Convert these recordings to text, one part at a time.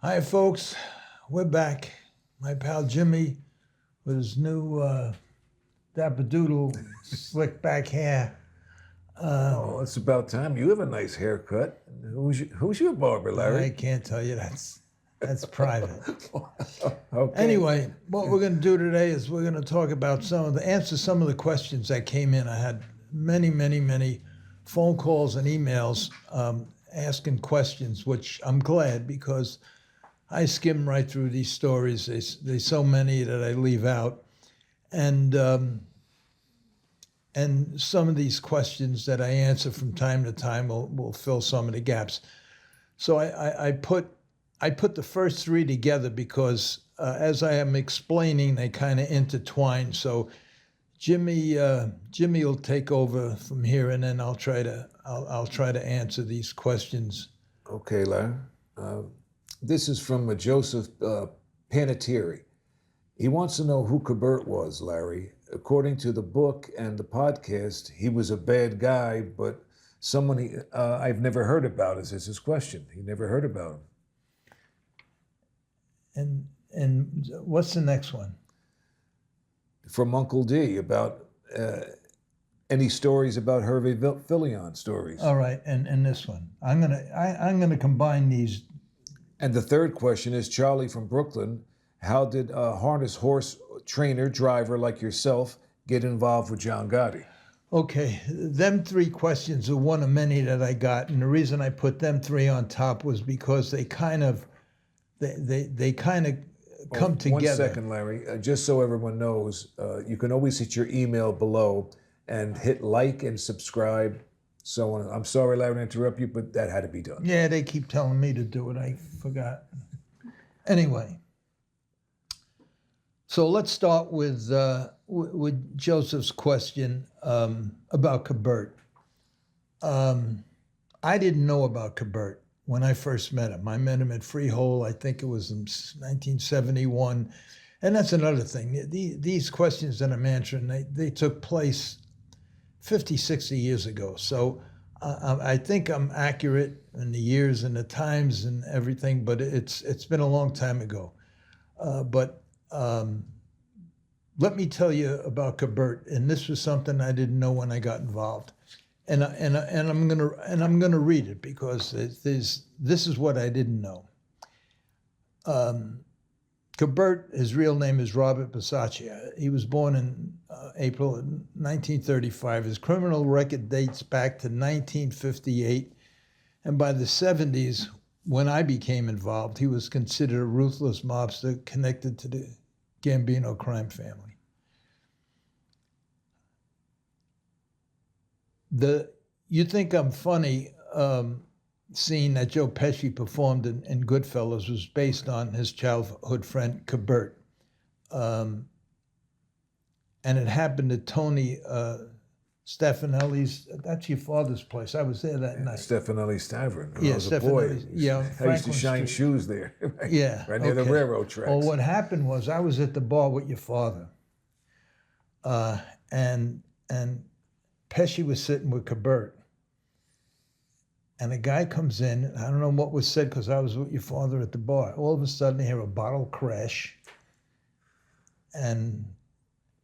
Hi, folks. We're back. My pal Jimmy with his new dappadoodle slick back hair. Oh, it's about time. You have a nice haircut. Who's your barber, Larry? I can't tell you. That's private. Okay. Anyway, what we're going to do today is we're going to talk about answer some of the questions that came in. I had many phone calls and emails asking questions, which I'm glad because I skim right through these stories. There's so many that I leave out, and some of these questions that I answer from time to time will fill some of the gaps. So I put the first three together because as I am explaining, they kind of intertwine. So Jimmy will take over from here, and then I'll try to answer these questions. Okay, Larry. This is from Joseph Panettiere. He wants to know who Cabert was, Larry. According to the book and the podcast, he was a bad guy, but someone I've never heard about is his question. He never heard about him. And what's the next one? From Uncle D about any stories about Herve Filion stories. All right, and this one. I'm gonna combine these. And the third question is Charlie from Brooklyn. How did a harness horse trainer, driver like yourself get involved with John Gotti? Okay, them three questions are one of many that I got, and the reason I put them three on top was because they kind of come together. 1 second, Larry. Just so everyone knows, you can always hit your email below and hit like and subscribe. So I'm sorry, Larry, to interrupt you, but that had to be done. Yeah, they keep telling me to do it. I forgot. Anyway, so let's start with Joseph's question about Cabert. I didn't know about Cabert when I first met him. I met him at Freehold. I think it was in 1971. And that's another thing. These questions that I'm answering, they took place 50, 60 years ago. So I think I'm accurate in the years and the times and everything, but it's been a long time ago. But let me tell you about Cabert, and this was something I didn't know when I got involved. And I'm gonna read it because this is what I didn't know. Cabert, his real name is Robert Bisaccia. He was born in April 1935. His criminal record dates back to 1958. And by the 70s, when I became involved, he was considered a ruthless mobster connected to the Gambino crime family. You think I'm funny, seeing that Joe Pesci performed in Goodfellas was based on his childhood friend Cabert. And it happened at Tony Stefanelli's, that's your father's place. I was there that night. Stefanelli's Tavern. Yeah, I was a boy. Yeah, I used to shine shoes there. Right, yeah. Right near the railroad tracks. Well, what happened was I was at the bar with your father. And Pesci was sitting with Cabert. And a guy comes in, I don't know what was said because I was with your father at the bar. All of a sudden, I hear a bottle crash. And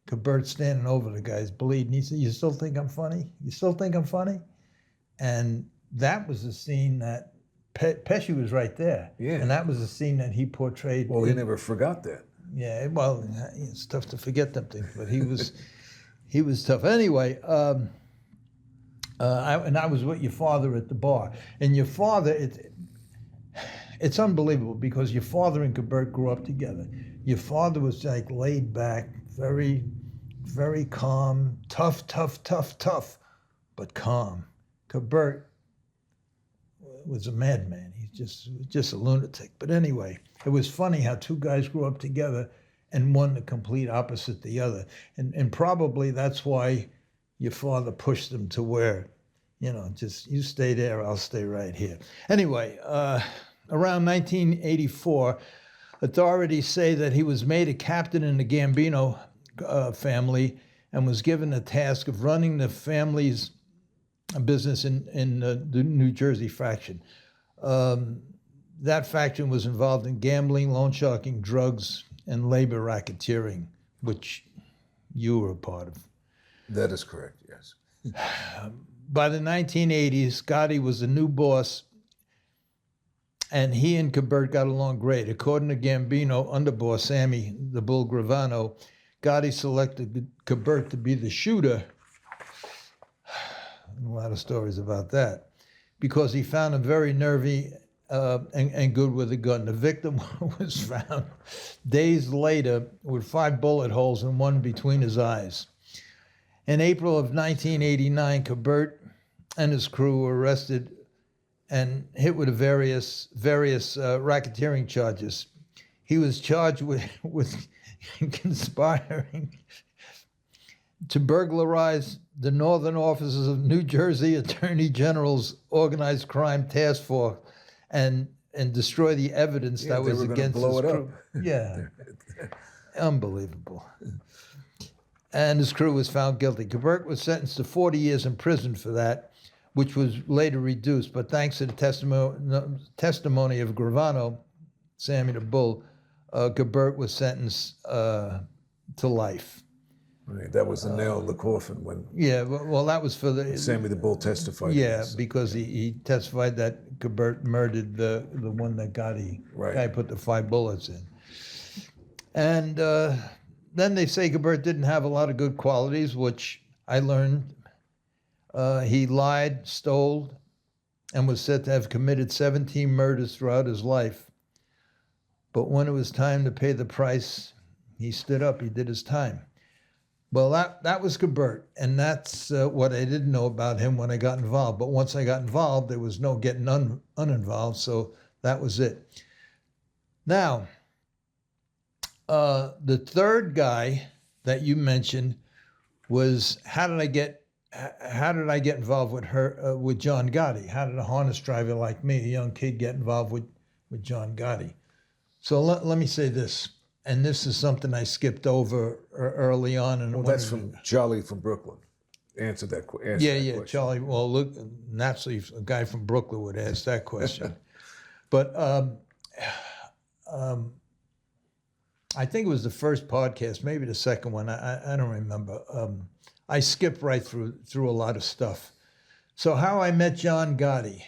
Cabert's standing over the guy's bleeding. He said, "You still think I'm funny? You still think I'm funny?" And that was the scene that Pesci was right there. Yeah. And that was the scene that he portrayed. Well, he never forgot that. Yeah, well, it's tough to forget them things, but he was tough. Anyway, and I was with your father at the bar. And your father, it's unbelievable because your father and Cabert grew up together. Your father was like laid back, very, very calm, tough, but calm. Cabert was a madman. He's just a lunatic. But anyway, it was funny how two guys grew up together and one the complete opposite the other. And probably that's why your father pushed them to where, just you stay there, I'll stay right here. Anyway, around 1984, authorities say that he was made a captain in the Gambino family and was given the task of running the family's business in the New Jersey faction. that faction was involved in gambling, loan sharking, drugs, and labor racketeering, which you were a part of. That is correct, yes. By the 1980s, Gotti was the new boss, and he and Cabert got along great. According to Gambino, underboss Sammy the Bull Gravano, Gotti selected Cabert to be the shooter. A lot of stories about that, because he found him very nervy and good with a gun. The victim was found days later with 5 bullet holes and one between his eyes. In April of 1989, Cabert and his crew were arrested and hit with various racketeering charges. He was charged with conspiring to burglarize the northern offices of New Jersey Attorney General's Organized Crime Task Force and destroy the evidence that was against his crew. Yeah, unbelievable. And his crew was found guilty. Cabert was sentenced to 40 years in prison for that, which was later reduced. But thanks to the testimony of Gravano, Sammy the Bull, Cabert was sentenced to life. Right, that was the nail in the coffin when. Yeah, well, that was for the. Sammy the Bull testified. Yeah, because he testified that Cabert murdered the one that Gotti. Right. Guy put the 5 bullets in. And then they say Cabert didn't have a lot of good qualities, which I learned. He lied, stole, and was said to have committed 17 murders throughout his life. But when it was time to pay the price, he stood up, he did his time. Well, that was Cabert, and that's what I didn't know about him when I got involved. But once I got involved, there was no getting uninvolved, so that was it. Now, the third guy that you mentioned was how did I get involved with John Gotti? How did a harness driver like me, a young kid, get involved with John Gotti? So let me say this. And this is something I skipped over early on. And well, that's from Charlie from Brooklyn. Answer that question. Charlie. Well, look, naturally, a guy from Brooklyn would ask that question. But I think it was the first podcast, maybe the second one. I don't remember. I skipped right through a lot of stuff. So how I met John Gotti.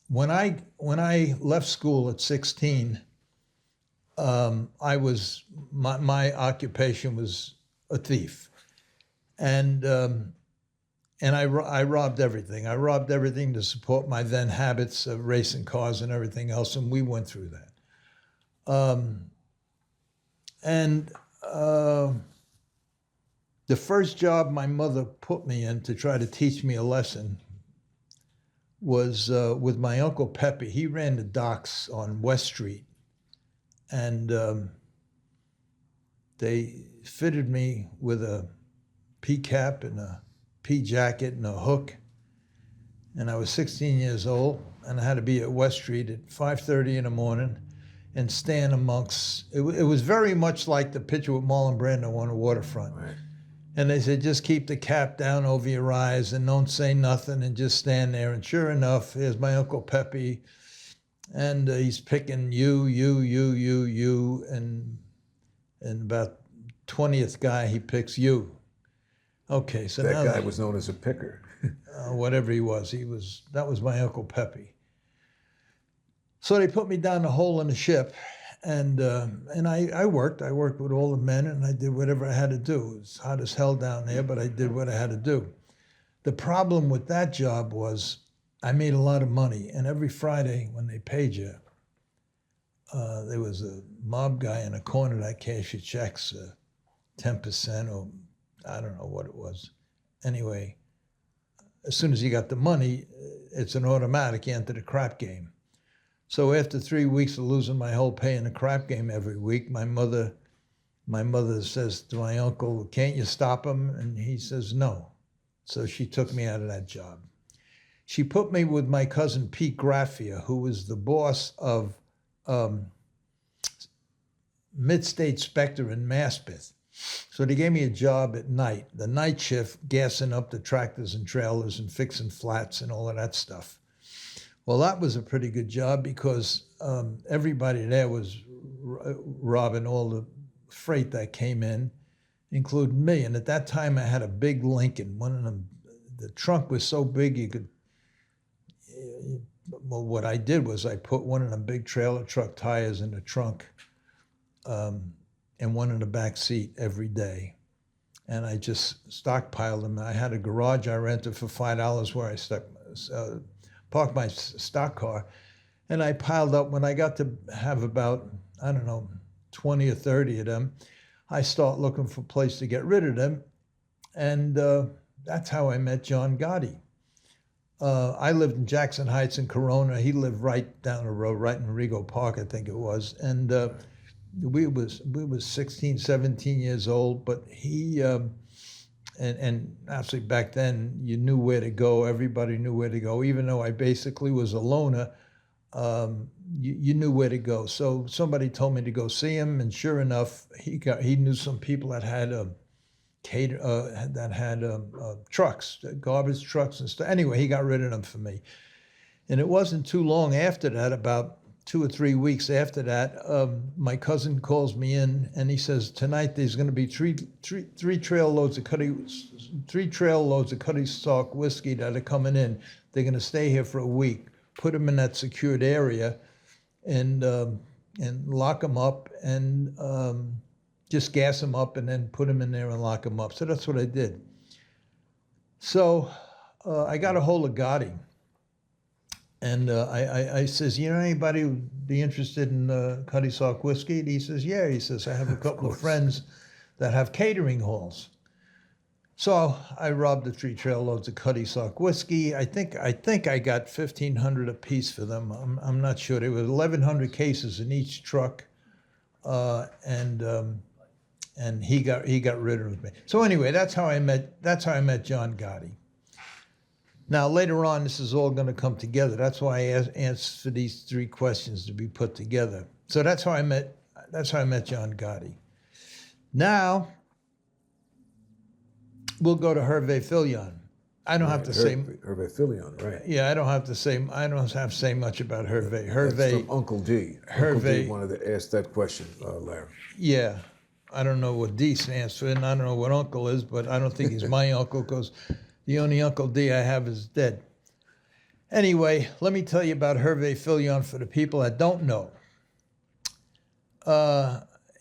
When I left school at 16. My occupation was a thief, and I robbed everything. I robbed everything to support my then habits of racing cars and everything else, and we went through that. The first job my mother put me in to try to teach me a lesson was with my Uncle Pepe. He ran the docks on West Street. And they fitted me with a pea cap and a pea jacket and a hook. And I was 16 years old, and I had to be at West Street at 5:30 in the morning and stand amongst, it was very much like the picture with Marlon Brando on the waterfront. Right. And they said, just keep the cap down over your eyes and don't say nothing and just stand there. And sure enough, here's my Uncle Pepe. And he's picking you, and about 20th guy, he picks you. Okay, so that now guy was known as a picker. Whatever he was, that was my Uncle Pepe. So they put me down the hole in the ship, and I worked. I worked with all the men, and I did whatever I had to do. It was hot as hell down there, but I did what I had to do. The problem with that job was I made a lot of money, and every Friday when they paid you, there was a mob guy in a corner that cashed your checks, 10% or I don't know what it was. Anyway, as soon as you got the money, it's an automatic, you enter the crap game. So after 3 weeks of losing my whole pay in the crap game every week, my mother says to my uncle, can't you stop him? And he says, no. So she took me out of that job. She put me with my cousin Pete Graffia, who was the boss of Mid-State Spectre in Maspeth. So they gave me a job at night, the night shift, gassing up the tractors and trailers and fixing flats and all of that stuff. Well, that was a pretty good job because everybody there was robbing all the freight that came in, including me. And at that time, I had a big Lincoln. One of them, the trunk was so big you could. Well, what I did was I put one of them big trailer truck tires in the trunk, and one in the back seat every day. And I just stockpiled them. I had a garage I rented for $5 where I parked my stock car. And I piled up. When I got to have about, I don't know, 20 or 30 of them, I start looking for a place to get rid of them. And that's how I met John Gotti. I lived in Jackson Heights in Corona. He lived right down the road, right in Rego Park, I think it was. And we was 16, 17 years old, but he, and actually back then you knew where to go. Everybody knew where to go. Even though I basically was a loner, you knew where to go. So somebody told me to go see him, and sure enough, he knew some people that had trucks, garbage trucks and stuff. Anyway, he got rid of them for me. And it wasn't too long after that, about 2 or 3 weeks after that, my cousin calls me in and he says, tonight there's going to be three trail loads of Cuddy Sark whiskey that are coming in. They're going to stay here for a week. Put them in that secured area and lock them up and just gas them up and then put them in there and lock them up. So that's what I did. So I got a hold of Gotti. And I says, you know anybody who'd be interested in Cuddy Sark whiskey? And he says, yeah. He says, I have a couple of friends that have catering halls. So I robbed the 3 trail loads of Cuddy Sark whiskey. I think I got 1,500 a piece for them. I'm not sure. There were 1,100 cases in each truck, and he got rid of me. So anyway, that's how I met John Gotti. Now, later on, this is all going to come together. That's why I asked for these 3 questions to be put together. So that's how I met John Gotti. Now, we'll go to Herve Filion. I don't have to say Herve Filion, right? Yeah, I don't have to say much about Herve. Herve. That's from Uncle D. Herve, Uncle D wanted to ask that question, Larry. Yeah, I don't know what D stands for, and I don't know what uncle is, but I don't think he's my uncle because the only Uncle D I have is dead. Anyway, let me tell you about Herve Filion for the people that don't know.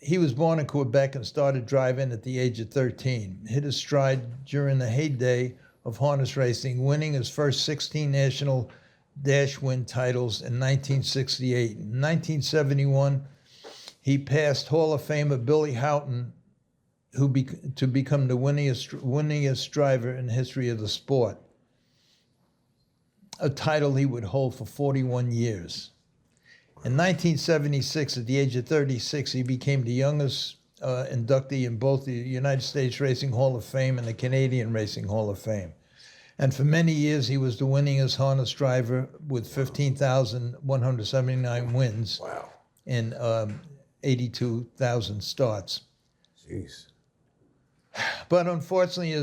He was born in Quebec and started driving at the age of 13. Hit his stride during the heyday of harness racing, winning his first 16 national dash win titles in 1968. In 1971, he passed Hall of Famer Billy Houghton, to become the winningest driver in the history of the sport, a title he would hold for 41 years. In 1976, at the age of 36, he became the youngest inductee in both the United States Racing Hall of Fame and the Canadian Racing Hall of Fame. And for many years, he was the winningest harness driver with 15,179 wins in 82,000 starts. Jeez. But unfortunately,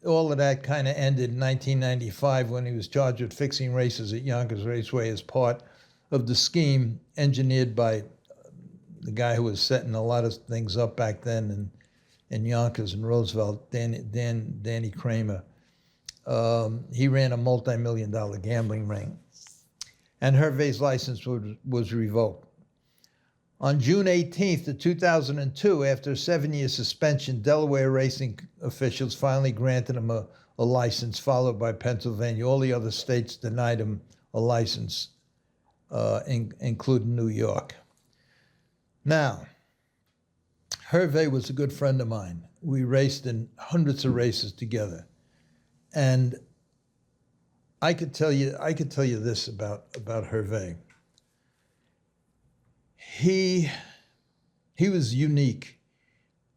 all of that kind of ended in 1995 when he was charged with fixing races at Yonkers Raceway as part of the scheme engineered by the guy who was setting a lot of things up back then in Yonkers and Roosevelt, Danny Kramer. He ran a multi-million-dollar gambling ring, and Herve's license was revoked. On June 18th of 2002, after a 7-year suspension, Delaware racing officials finally granted him a license, followed by Pennsylvania. All the other states denied him a license, including New York. Now, Herve was a good friend of mine. We raced in hundreds of races together. And I could tell you this about Herve. He was unique.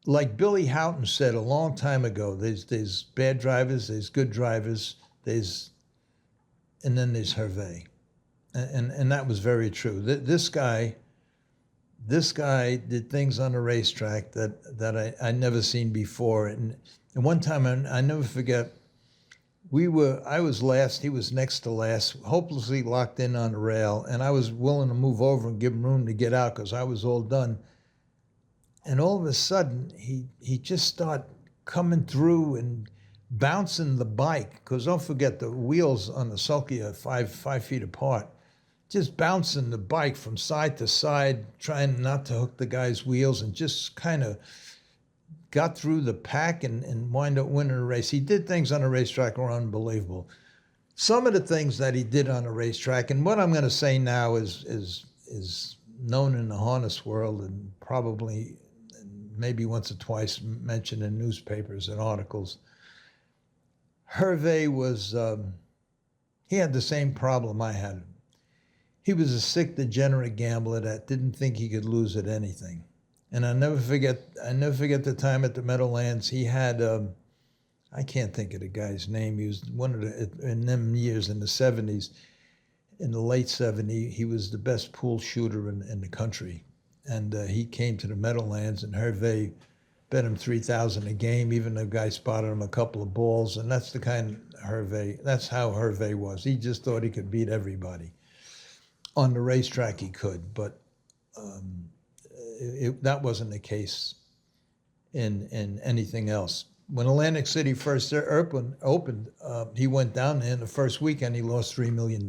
Like Billy Houghton said a long time ago, there's bad drivers, there's good drivers, and then there's Herve. And that was very true. This guy did things on the racetrack that I never seen before. And one time, I never forget, I was last, he was next to last, hopelessly locked in on the rail, and I was willing to move over and give him room to get out because I was all done. And all of a sudden, he just started coming through and bouncing the bike, because don't forget the wheels on the sulky are five feet apart, just bouncing the bike from side to side, trying not to hook the guy's wheels, and just kind of got through the pack and wind up winning a race. He did things on a racetrack were unbelievable. Some of the things that he did on a racetrack, and what I'm going to say now is known in the harness world and probably maybe once or twice mentioned in newspapers and articles. Herve was, he had the same problem I had. He was a sick, degenerate gambler that didn't think he could lose at anything. And I'll never forget the time at the Meadowlands. He had, I can't think of the guy's name. He was one of the, in them years in the 70s, in the late 70s, he was the best pool shooter in the country. And he came to the Meadowlands, and Herve bet him $3,000 a game, even though the guy spotted him a couple of balls. And that's the kind of Herve, that's how Herve was. He just thought he could beat everybody. On the racetrack he could, but that wasn't the case in anything else. When Atlantic City first opened, he went down there in the first weekend, he lost $3 million.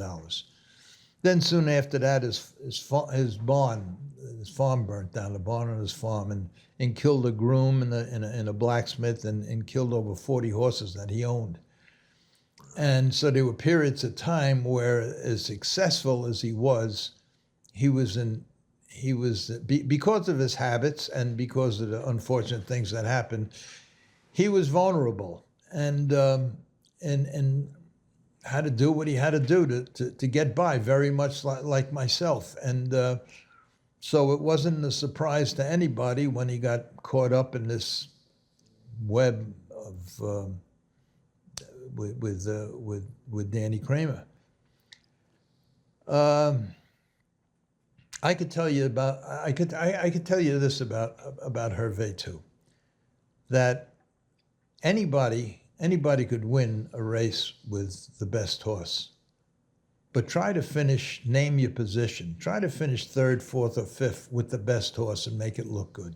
Then soon after that, his farm burnt down, the barn on his farm, and killed a groom and a blacksmith, and killed over 40 horses that he owned. And so there were periods of time where, as successful as he was because of his habits and because of the unfortunate things that happened, he was vulnerable and had to do what he had to do to get by, very much like myself. And so it wasn't a surprise to anybody when he got caught up in this web of with Danny Kramer. I could tell you this about Herve too, that anybody could win a race with the best horse, but try to finish, name your position, try to finish third, fourth, or fifth with the best horse and make it look good.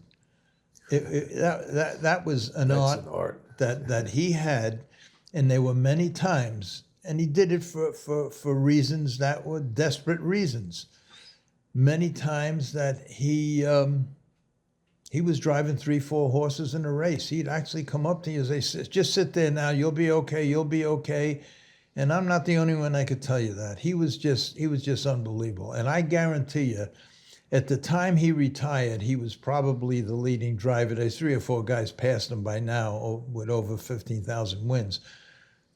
That was an art that he had, and there were many times, and he did it for reasons that were desperate reasons. Many times that he was driving 3-4 horses in a race. He'd actually come up to you and say, just sit there now, you'll be okay. And I'm not the only one that could tell you that. He was just unbelievable. And I guarantee you, at the time he retired, he was probably the leading driver. There's 3 or 4 guys past him by now with over 15,000 wins.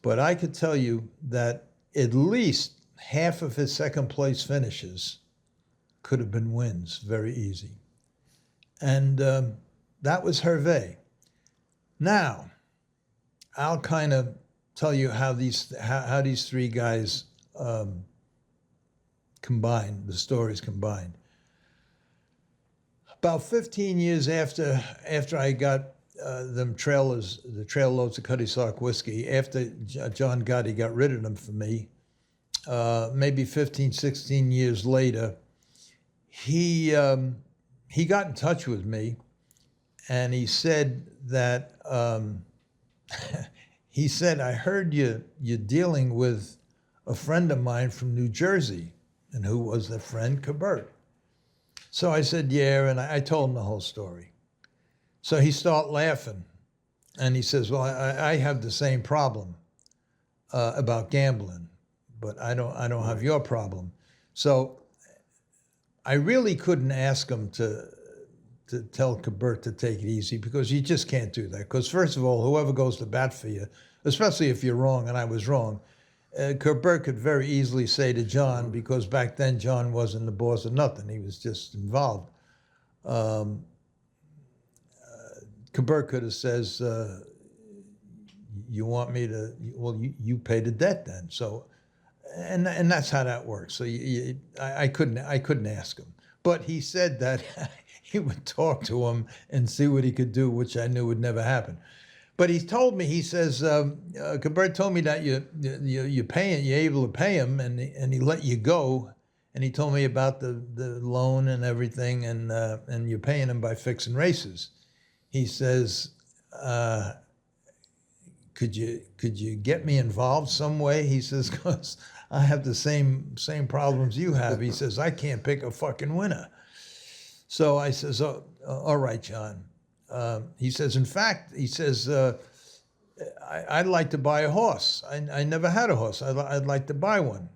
But I could tell you that at least half of his second place finishes could have been wins, very easy. And that was Herve. Now, I'll kind of tell you how these 3 guys combined, the stories combined. About 15 years after I got the trail loads of Cutty Sark whiskey, after John Gotti got rid of them for me, maybe 15, 16 years later, he got in touch with me, and he said that he said, I heard you're dealing with a friend of mine from New Jersey, and who was the friend? Cabert. So I said, yeah, and I told him the whole story. So he started laughing, and he says, well, I have the same problem about gambling, but I don't have your problem. So I really couldn't ask him to tell Cabert to take it easy, because you just can't do that. Because first of all, whoever goes to bat for you, especially if you're wrong, and I was wrong, Cabert could very easily say to John, because back then John wasn't the boss of nothing, he was just involved. Cabert could have says, you want me to, well, you pay the debt then. So, and that's how that works. So I couldn't ask him. But he said that he would talk to him and see what he could do, which I knew would never happen. But he told me, he says, Cabert told me that you're paying, you're able to pay him, and he let you go. And he told me about the loan and everything, and you're paying him by fixing races. He says, could you get me involved some way? He says, because I have the same problems you have. He says, I can't pick a fucking winner. So I says, oh, all right, John. He says, in fact, he says, I'd like to buy a horse. I never had a horse. I'd like to buy one.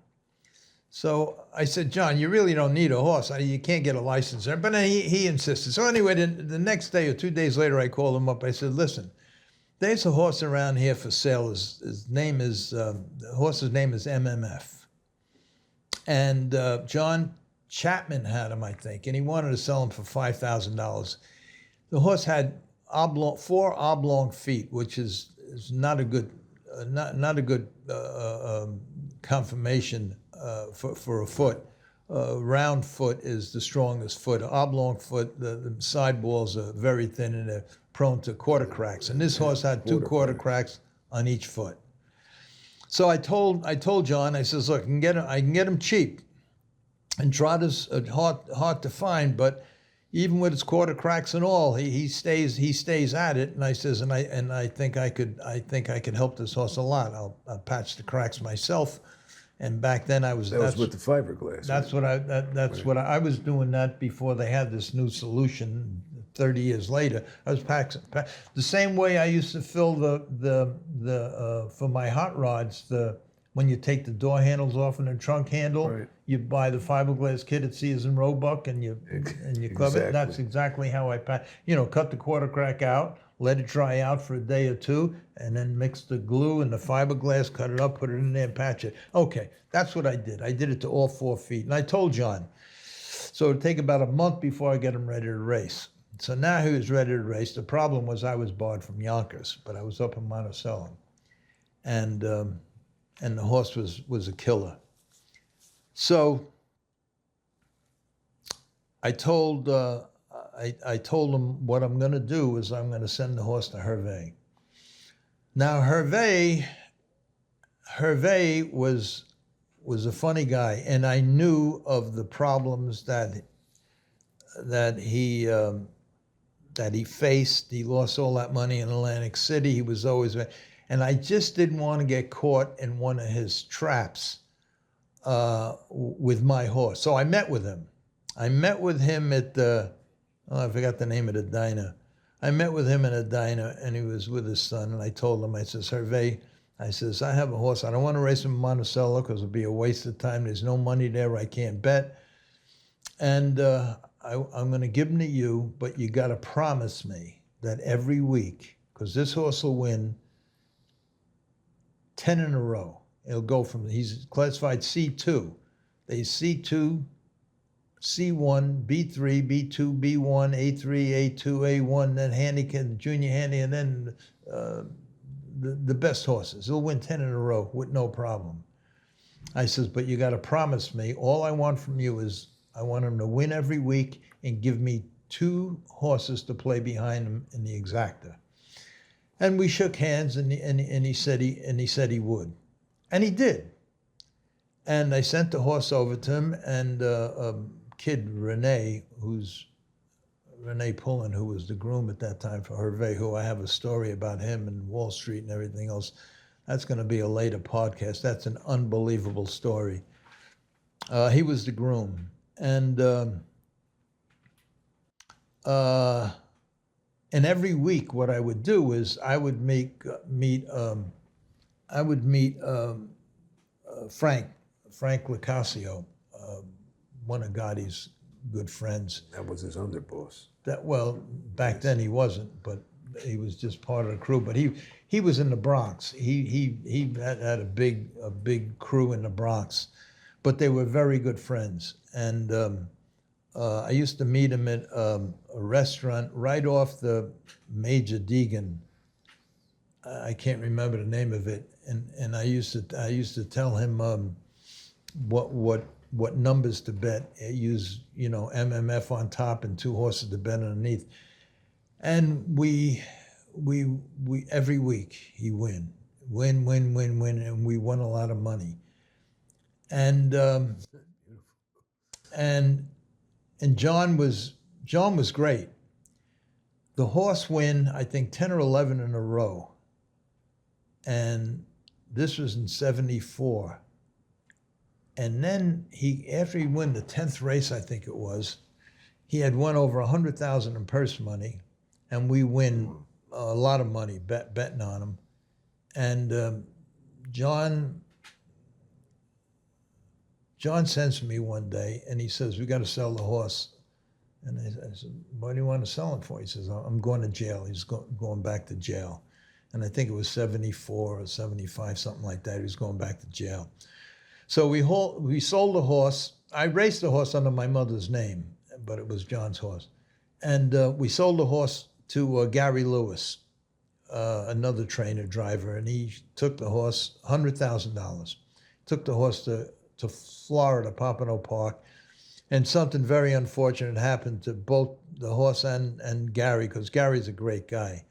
So I said, John, you really don't need a horse. You can't get a license there. But he insisted. So anyway, the next day or 2 days later, I called him up. I said, listen, there's a horse around here for sale. His name is, the horse's name is MMF. And John Chapman had him, I think, and he wanted to sell him for $5,000. The horse had 4 oblong feet, which is not a good, not a good confirmation for a foot. Round foot is the strongest foot. Oblong foot, the side walls are very thin and they're prone to quarter cracks. And this horse had 2 quarter cracks on each foot. So I told John, I says, look, I can get him cheap. And Trotters are hard to find, but even with his quarter cracks and all, he stays at it. And I says, and I think I could help this horse a lot. I'll patch the cracks myself. And back then I was that was with the fiberglass. That's right? What I was doing that before they had this new solution. 30 years later, I was packing the same way I used to fill the for my hot rods, when you take the door handles off and the trunk handle, right. You buy the fiberglass kit at Sears and Roebuck and you club it. That's exactly how I pack. Cut the quarter crack out, let it dry out for a day or 2, and then mix the glue and the fiberglass, cut it up, put it in there, and patch it. Okay, that's what I did. I did it to all 4 feet, and I told John. So it'd take about a month before I get him ready to race. So now he was ready to race. The problem was I was barred from Yonkers, but I was up in Monticello, and the horse was a killer. So I told him what I'm going to do is I'm going to send the horse to Herve. Now Herve was a funny guy, and I knew of the problems that he faced. He lost all that money in Atlantic City. He was always, and I just didn't want to get caught in one of his traps with my horse. So I met with him. I met with him at I forgot the name of the diner. I met with him in a diner, and he was with his son, and I told him, I says, Herve, I says, I have a horse. I don't want to race him in Monticello because it'll be a waste of time. There's no money there. I can't bet. And I'm going to give him to you, but you got to promise me that every week, because this horse will win 10 in a row. It'll go from, he's classified C2. There's C2, C1, B3, B2, B1, A3, A2, A1, then handicap, junior handy, and then the best horses. He'll win 10 in a row with no problem. I says, but you got to promise me, all I want from you is I want him to win every week and give me 2 horses to play behind him in the exacta. And we shook hands, and he said he would, and he did. And I sent the horse over to him, and kid Renee Pullen, who was the groom at that time for Herve, who I have a story about him and Wall Street and everything else. That's going to be a later podcast. That's an unbelievable story. He was the groom. And every week, what I would do is I would meet Frank Locasio, one of Gotti's good friends. That was his underboss. Back then he wasn't, but he was just part of the crew. But he was in the Bronx. He had a big crew in the Bronx, but they were very good friends. And I used to meet him at a restaurant right off the Major Deegan. I can't remember the name of it. And I used to tell him what numbers to bet. Use MMF on top and 2 horses to bet underneath. And we we every week he win, and we won a lot of money. And and John was great. The horse win, I think 10 or 11 in a row. And this was in 74. And then after he won the 10th race, I think it was, he had won over 100,000 in purse money, and we win a lot of money betting on him. And John sends me one day, and he says, "We got to sell the horse." And I said, "What do you want to sell it for?" He says, "I'm going to jail." He's going back to jail. And I think it was 74 or 75, something like that. He was going back to jail. So we sold the horse. I raced the horse under my mother's name, but it was John's horse. And we sold the horse to Gary Lewis, another trainer driver, and he took the horse, $100,000. Took the horse to Florida, Pompano Park, and something very unfortunate happened to both the horse and Gary, because Gary's a great guy.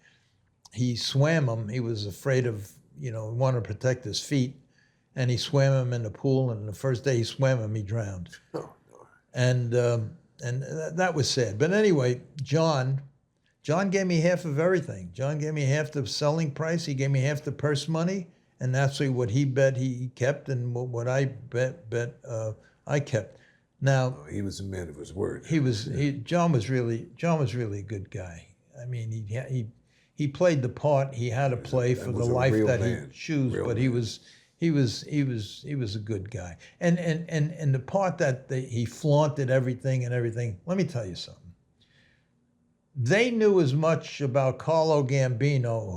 He swam him. He was afraid of, he wanted to protect his feet, and he swam him in the pool, and the first day he swam him, he drowned. Oh, no. And that was sad. But anyway, John gave me half of everything. John gave me half the selling price. He gave me half the purse money, and that's what he bet he kept, and what I bet I kept. Now, he was a man of his word. John was really a good guy. I mean, he played the part he had to play for the life that he chose, but he was a good guy. And the part that he flaunted everything. Let me tell you something. They knew as much about Carlo Gambino,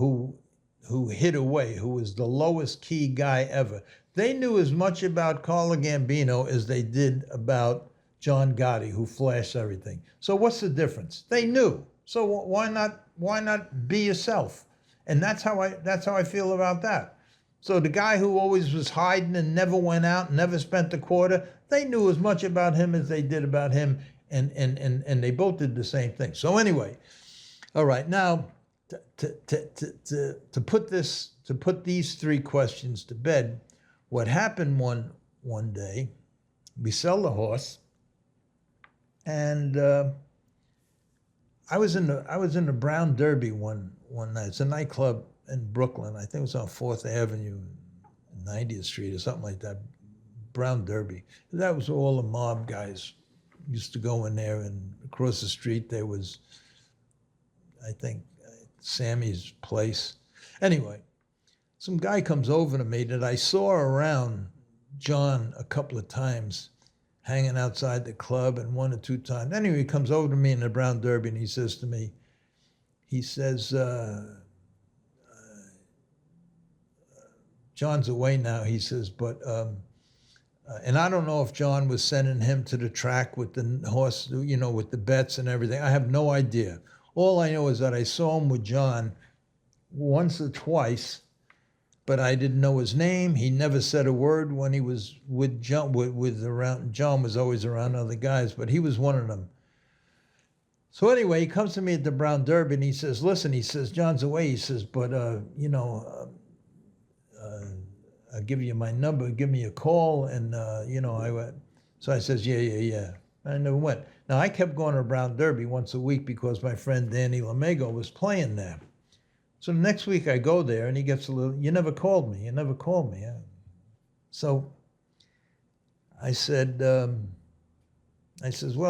who hid away, who was the lowest key guy ever. They knew as much about Carlo Gambino as they did about John Gotti, who flashed everything. So what's the difference? They knew. So why not be yourself? And that's how I feel about that. So the guy who always was hiding and never went out, never spent a quarter, they knew as much about him as they did about him, and they both did the same thing. So anyway, all right, now to put these three questions to bed, what happened one day, we sell the horse, and I was in the Brown Derby one night. It's a nightclub in Brooklyn. I think it was on 4th Avenue, 90th Street or something like that. Brown Derby. That was all the mob guys used to go in there, and across the street there was, I think, Sammy's place. Anyway, some guy comes over to me that I saw around John a couple of times, hanging outside the club, and 1 or 2 times. Anyway, he comes over to me in the Brown Derby, and he says to me, John's away now, he says, but, and I don't know if John was sending him to the track with the horse, with the bets and everything. I have no idea. All I know is that I saw him with John once or twice, but I didn't know his name. He never said a word when he was with John. John was always around other guys, but he was one of them. So anyway, he comes to me at the Brown Derby, and he says, "Listen," he says, "John's away." He says, "But I'll give you my number. Give me a call." And I went. So I says, "Yeah." I never went. Now I kept going to Brown Derby once a week because my friend Danny Lomego was playing there. So the next week I go there, and he gets a little, "You never called me. Yeah." So I said, "Well,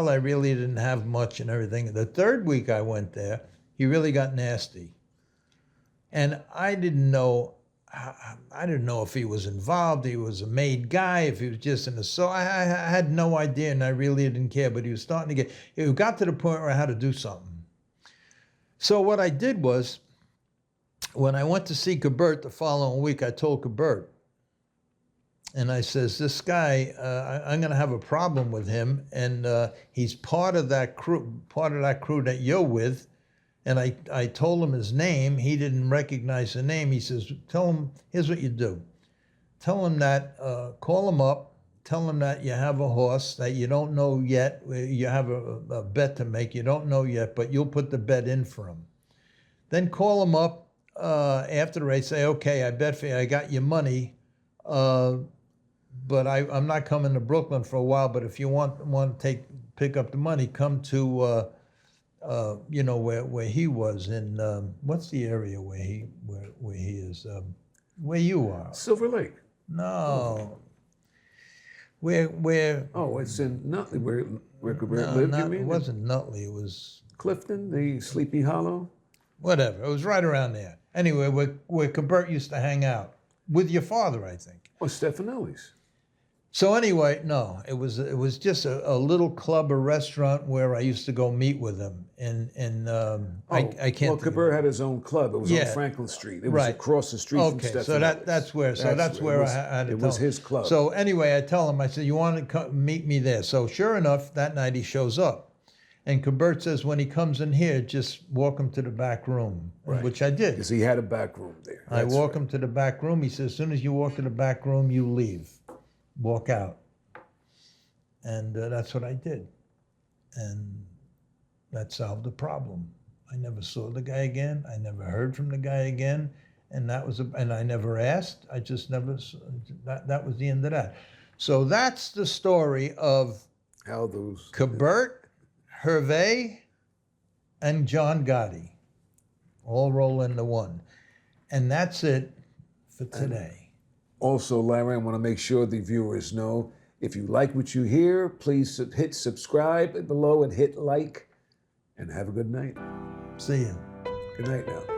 I really didn't have much and everything." The third week I went there, he really got nasty. And I didn't know if he was involved, he was a made guy, if he was just an assault. I had no idea, and I really didn't care, but he was starting to it got to the point where I had to do something. So what I did was, when I went to see Cabert the following week, I told Cabert, and I says, "This guy, I'm going to have a problem with him, and he's part of that crew that you're with." And I told him his name. He didn't recognize the name. He says, "Tell him, here's what you do. Tell him that, call him up, tell him that you have a horse that you don't know yet. You have a bet to make. You don't know yet, but you'll put the bet in for him. Then call them up after the race. Say, okay, I bet for you, I got your money, but I'm not coming to Brooklyn for a while. But if you want to pick up the money, come to you know where he was in what's the area where he is where you are? Silver Lake. No. Where? Oh, it's in Nutley, where Cabert No, lived, you it mean? wasn't Nutley. It was Clifton, the Sleepy Hollow? whatever. It was right around there. Anyway, where Cabert used to hang out with your father, I think. Or Stefanelli's. So anyway, no, it was just a little club or restaurant where I used to go meet with him. I can't. Well, Cabert had his own club. It was Yeah. on Franklin Street. It was Right. across the street from Okay, Stefanelli's. so that's where. So that's where I had to It tell was him. his club. So anyway, I tell him, I said, you want to come meet me there? So sure enough, that night he shows up. And Cabert says, when he comes in here, just walk him to the back room, Right. which I did. Because he had a back room there. I That's walk right. him to the back room. He says, as soon as you walk to the back room, you leave. Walk out. And that's what I did. And that solved the problem. I never saw the guy again. I never heard from the guy again. And and I never asked. I just never, that was the end of that. So that's the story of How those... Cabert, Herve, and John Gotti all roll into one. And that's it for today. Also, Larry, I want to make sure the viewers know, if you like what you hear, please hit subscribe below and hit like. And have a good night. See you. Good night now.